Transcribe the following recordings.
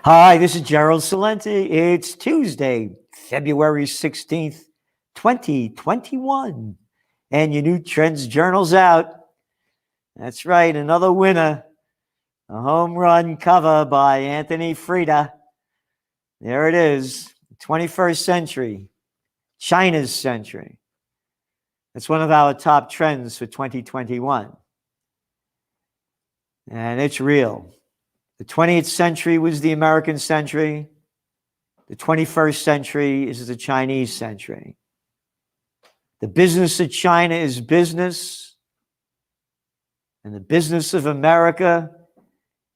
Hi, this is Gerald Salenti. It's Tuesday, February 16th, 2021. And your new Trends Journal's out. That's right, another winner. A home run cover by Anthony Frida. There it is, 21st century, China's century. That's one of our top trends for 2021. And it's real. The 20th century was the American century. The 21st century is the Chinese century. The business of China is business, and the business of America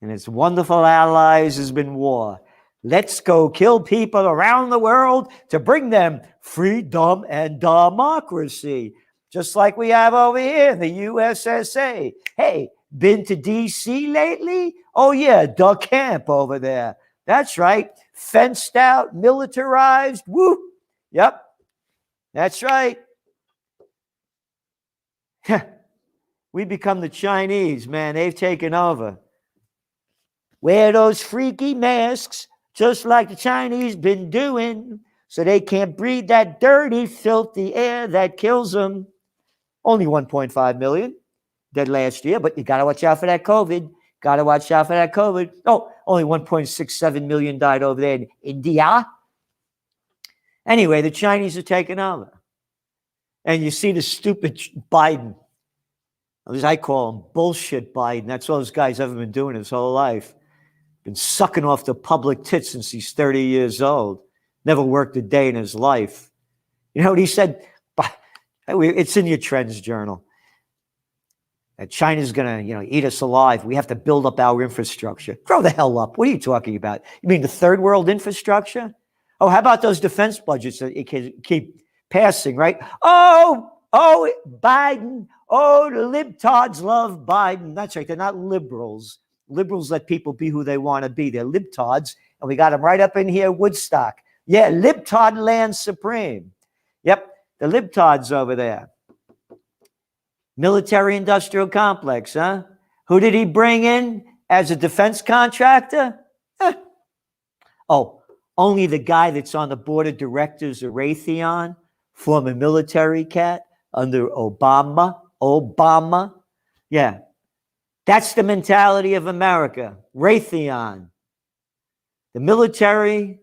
and its wonderful allies has been war. Let's go kill people around the world to bring them freedom and democracy, just like we have over here in the USSA. Hey, been to D.C. lately? Oh, yeah, the camp over there. That's right. Fenced out, militarized. Woo. Yep. That's right. We become the Chinese, man. They've taken over. Wear those freaky masks, just like the Chinese been doing, so they can't breathe that dirty, filthy air that kills them. Only 1.5 million dead last year, but you got to watch out for that COVID. Got to watch out for that COVID. Oh, only 1.67 million died over there in India. Anyway, the Chinese are taking over. And you see the stupid Biden, as I call him, bullshit Biden. That's all this guy's ever been doing his whole life. Been sucking off the public tits since he's 30 years old. Never worked a day in his life. You know what he said? It's in your Trends Journal. That China's going to, eat us alive. We have to build up our infrastructure. Grow the hell up. What are you talking about? You mean the third world infrastructure? Oh, how about those defense budgets that you can keep passing, right? Oh, Biden. Oh, the libtards love Biden. That's right. They're not liberals. Liberals let people be who they want to be. They're libtards, and we got them right up in here, Woodstock. Yeah, libtard land supreme. Yep, the libtards over there. Military-industrial complex, huh? Who did he bring in as a defense contractor? Oh, only the guy that's on the board of directors of Raytheon, former military cat under Obama. Yeah. That's the mentality of America. Raytheon, the military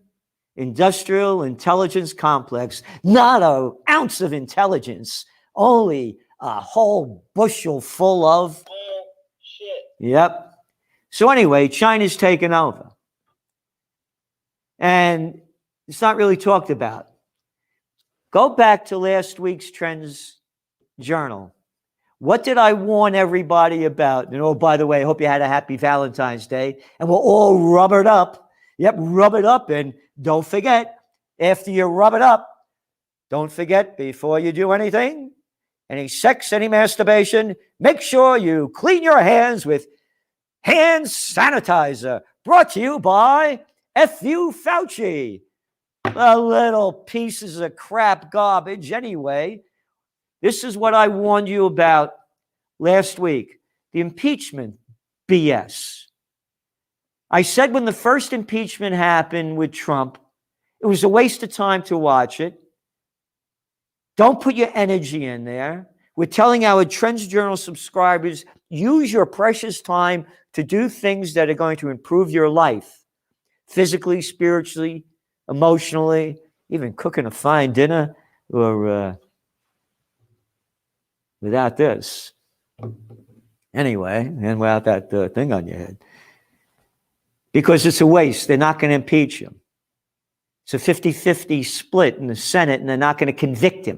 industrial intelligence complex, not an ounce of intelligence, only a whole bushel full of bullshit. Yep. So anyway, China's taken over. And it's not really talked about. Go back to last week's Trends Journal. What did I warn everybody about? And oh, by the way, I hope you had a happy Valentine's Day. And we'll all rub it up. Yep, rub it up. And don't forget, after you rub it up, don't forget, before you do anything, any sex, any masturbation, make sure you clean your hands with hand sanitizer. Brought to you by F.U. Fauci. The little pieces of crap garbage anyway. This is what I warned you about last week. The impeachment BS. I said when the first impeachment happened with Trump, it was a waste of time to watch it. Don't put your energy in there. We're telling our Trends Journal subscribers, use your precious time to do things that are going to improve your life. Physically, spiritually, emotionally, even cooking a fine dinner or without this. Anyway, and without that thing on your head. Because it's a waste. They're not going to impeach him. It's a 50-50 split in the Senate, and they're not going to convict him.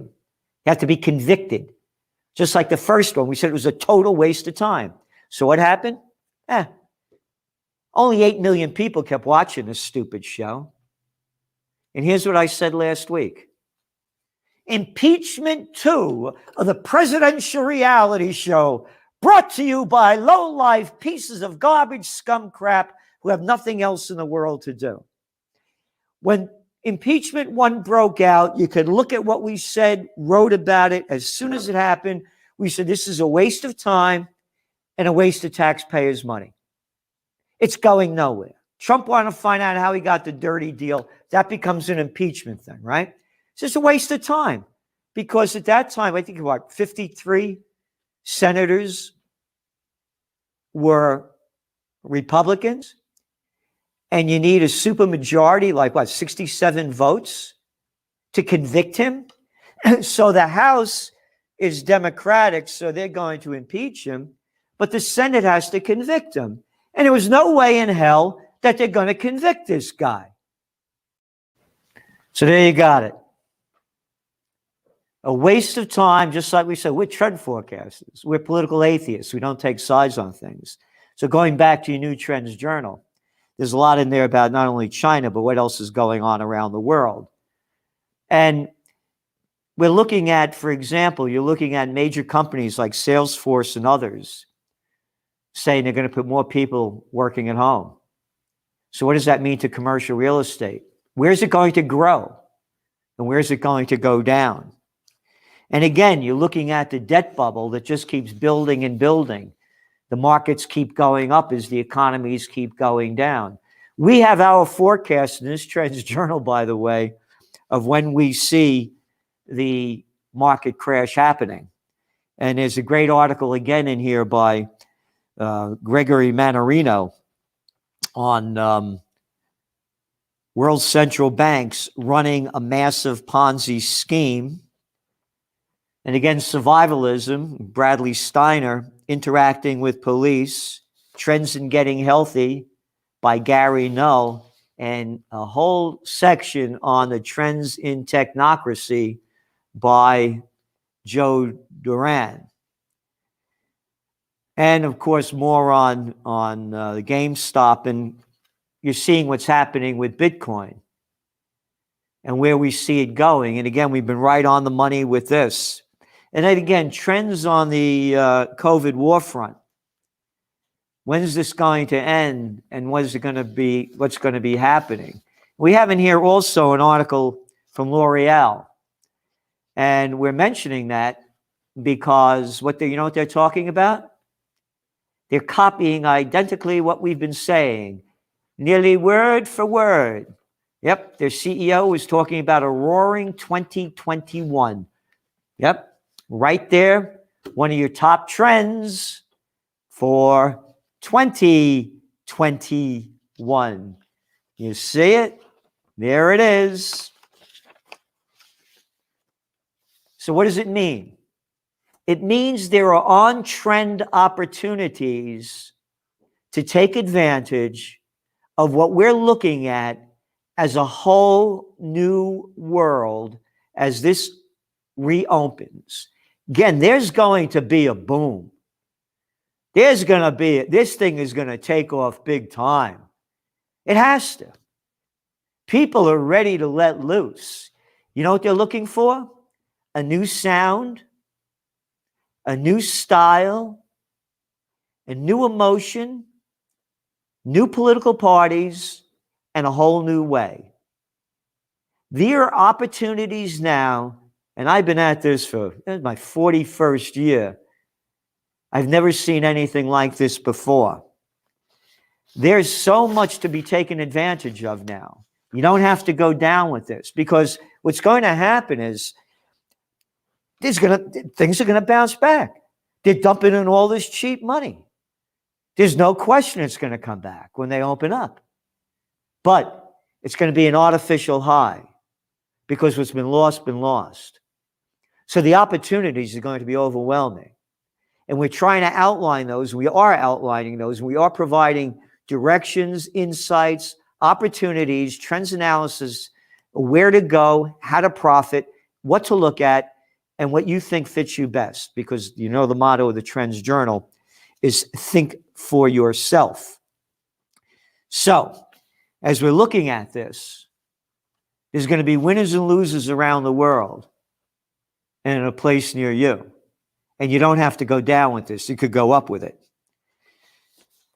You have to be convicted. Just like the first one, we said it was a total waste of time. So what happened? Only 8 million people kept watching this stupid show. And here's what I said last week. Impeachment 2 of the presidential reality show, brought to you by low-life pieces of garbage scum crap who have nothing else in the world to do. When impeachment 1 broke out, you could look at what we said, wrote about it. As soon as it happened, we said this is a waste of time and a waste of taxpayers' money. It's going nowhere. Trump wanted to find out how he got the dirty deal. That becomes an impeachment thing, right? It's just a waste of time because at that time, I think what, 53 senators were Republicans, and you need a supermajority, like what, 67 votes to convict him. So the House is Democratic, so they're going to impeach him, but the Senate has to convict him. And there was no way in hell that they're going to convict this guy. So there you got it. A waste of time, just like we said, we're trend forecasters. We're political atheists. We don't take sides on things. So going back to your New Trends Journal, there's a lot in there about not only China, but what else is going on around the world. And we're looking at, for example, you're looking at major companies like Salesforce and others saying they're going to put more people working at home. So what does that mean to commercial real estate? Where's it going to grow? And where's it going to go down? And again, you're looking at the debt bubble that just keeps building and building. The markets keep going up as the economies keep going down. We have our forecast in this Trends Journal, by the way, of when we see the market crash happening. And there's a great article again in here by Gregory Mannarino on world central banks running a massive Ponzi scheme. And again, survivalism, Bradley Steiner, interacting with police, Trends in Getting Healthy by Gary Null, and a whole section on the trends in technocracy by Joe Duran. And of course, more on the GameStop, and you're seeing what's happening with Bitcoin and where we see it going. And again, we've been right on the money with this. And then again, trends on the COVID war front. When is this going to end? And what's going to be happening? We have in here also an article from L'Oreal. And we're mentioning that because you know what they're talking about? They're copying identically what we've been saying, nearly word for word. Yep, their CEO was talking about a roaring 2021. Yep. Right there, one of your top trends for 2021. You see it? There it is. So what does it mean? It means there are on-trend opportunities to take advantage of what we're looking at as a whole new world as this reopens. Again, there's going to be a boom. This thing is going to take off big time. It has to. People are ready to let loose. You know what they're looking for? A new sound, a new style, a new emotion, new political parties, and a whole new way. There are opportunities now. And I've been at this for my 41st year. I've never seen anything like this before. There's so much to be taken advantage of now. You don't have to go down with this because what's going to happen is things are going to bounce back. They're dumping in all this cheap money. There's no question it's going to come back when they open up. But it's going to be an artificial high because what's been lost. So the opportunities are going to be overwhelming. And we're trying to outline those. We are outlining those. We are providing directions, insights, opportunities, trends analysis, where to go, how to profit, what to look at, and what you think fits you best. Because you know the motto of the Trends Journal is think for yourself. So as we're looking at this, there's going to be winners and losers around the world. And in a place near you. And you don't have to go down with this. You could go up with it.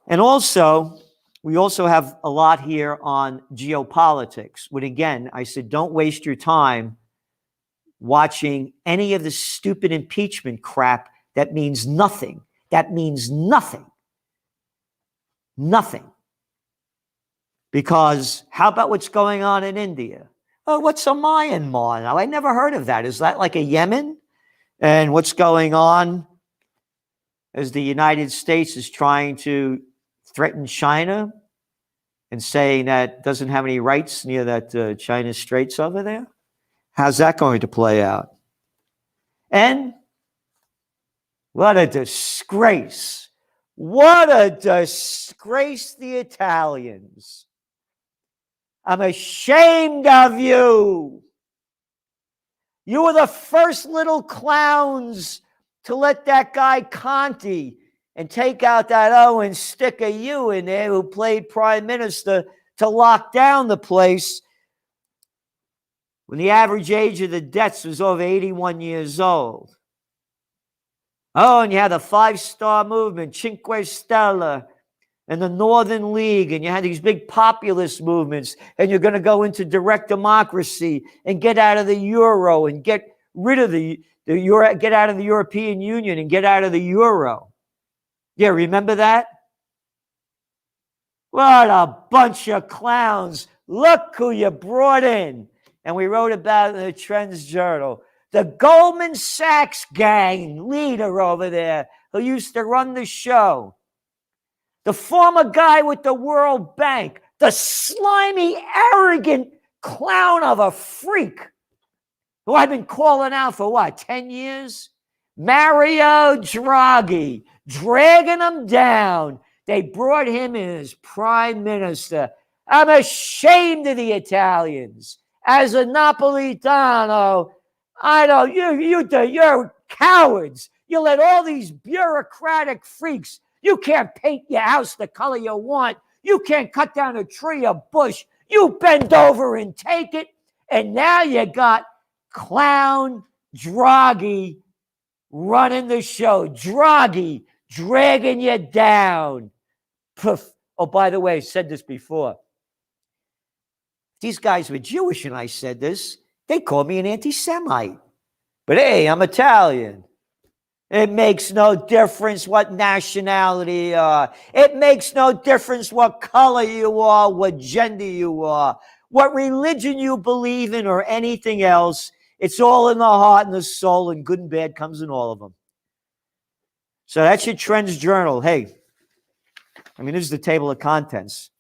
And also, we also have a lot here on geopolitics. When again, I said, don't waste your time watching any of the stupid impeachment crap that means nothing. That means nothing. Nothing. Because how about what's going on in India? Oh, what's a Myanmar? Now, I never heard of that. Is that like a Yemen? And what's going on as the United States is trying to threaten China and saying that doesn't have any rights near that China Straits over there? How's that going to play out? And what a disgrace. What a disgrace, the Italians. I'm ashamed of you. You were the first little clowns to let that guy Conte and take out that O and stick a U in there who played prime minister to lock down the place when the average age of the deaths was over 81 years old. Oh, and you had the Five-Star Movement, Cinque Stelle, and the Northern League, and you had these big populist movements, and you're going to go into direct democracy and get out of the euro and get rid of the euro, get out of the European Union and get out of the euro. Yeah, remember that? What a bunch of clowns. Look who you brought in. And we wrote about it in the Trends Journal. The Goldman Sachs gang leader over there who used to run the show. The former guy with the World Bank. The slimy, arrogant clown of a freak who I've been calling out for what, 10 years? Mario Draghi, dragging him down. They brought him in as prime minister. I'm ashamed of the Italians. As a Napolitano, I know you're cowards. You let all these bureaucratic freaks. You can't paint your house the color you want. You can't cut down a tree or bush. You bend over and take it. And now you got clown Draghi running the show. Draghi dragging you down. Poof. Oh, by the way, I said this before. These guys were Jewish, and I said this. They called me an anti-Semite. But hey, I'm Italian. It makes no difference what nationality you are. It makes no difference what color you are, what gender you are, what religion you believe in, or anything else. It's all in the heart and the soul, and good and bad comes in all of them. So that's your Trends Journal. Hey, I mean, this is the table of contents.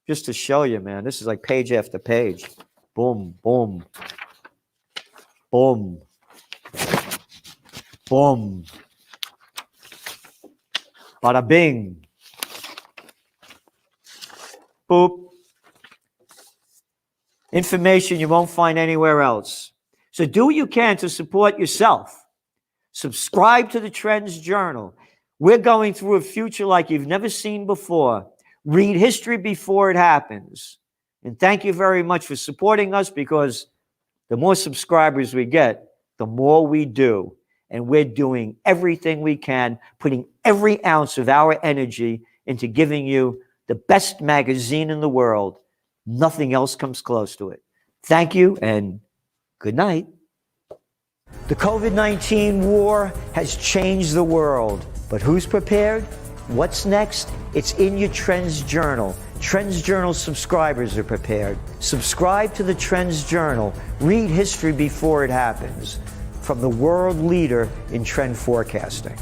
Just to show you, man. This is like page after page. Boom, boom, boom, boom. Bada bing. Boop. Information you won't find anywhere else. So do what you can to support yourself. Subscribe to the Trends Journal. We're going through a future like you've never seen before. Read history before it happens. And thank you very much for supporting us, because the more subscribers we get, the more we do. And we're doing everything we can, putting every ounce of our energy into giving you the best magazine in the world. Nothing else comes close to it. Thank you and good night. The COVID-19 war has changed the world, but who's prepared? What's next? It's in your Trends Journal. Trends Journal subscribers are prepared. Subscribe to the Trends Journal. Read history before it happens. From the world leader in trend forecasting.